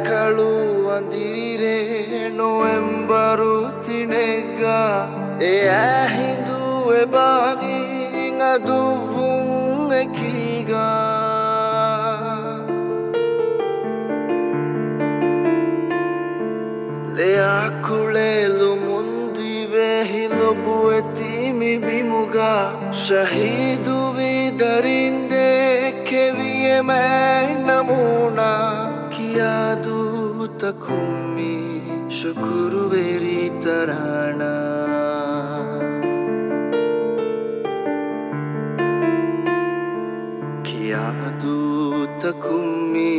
kalu andire novembaru tinega e hindu e bagi ngaduvung ekiga le akulelu mundi vehilo buetimi bimuga shahidu vidarinde keviye namuna कियादू तकुम्मी शुक्र very तराना कियादू तकुम्मी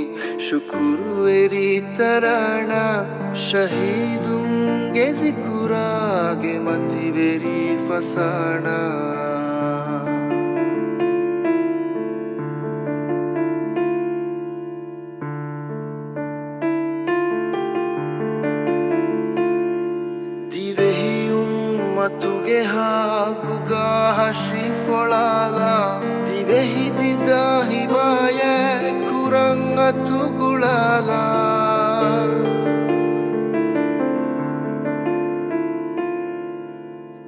शुक्र very तराना शहीदुंगे जिकुरागे मति very फसाना matuge hakuga hashifolaga divehi dida himaye kuranga tugulaga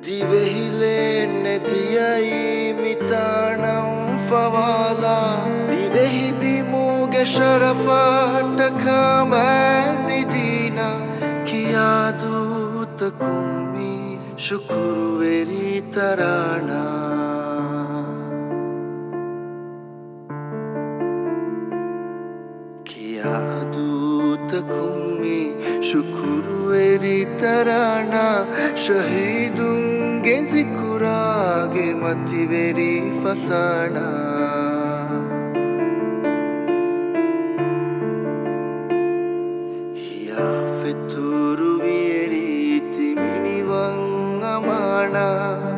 divehi le nediyai mitanam fawala divehi bimuge sharafa kama vidina kiyadu takumi शुक्र very तराना किया दूत कुम्मी शुक्र very तराना शहीदुंगे जिकुरागे मति very फसाना या फितुरु very तिमिनी mana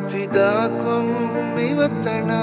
fidakum mi watana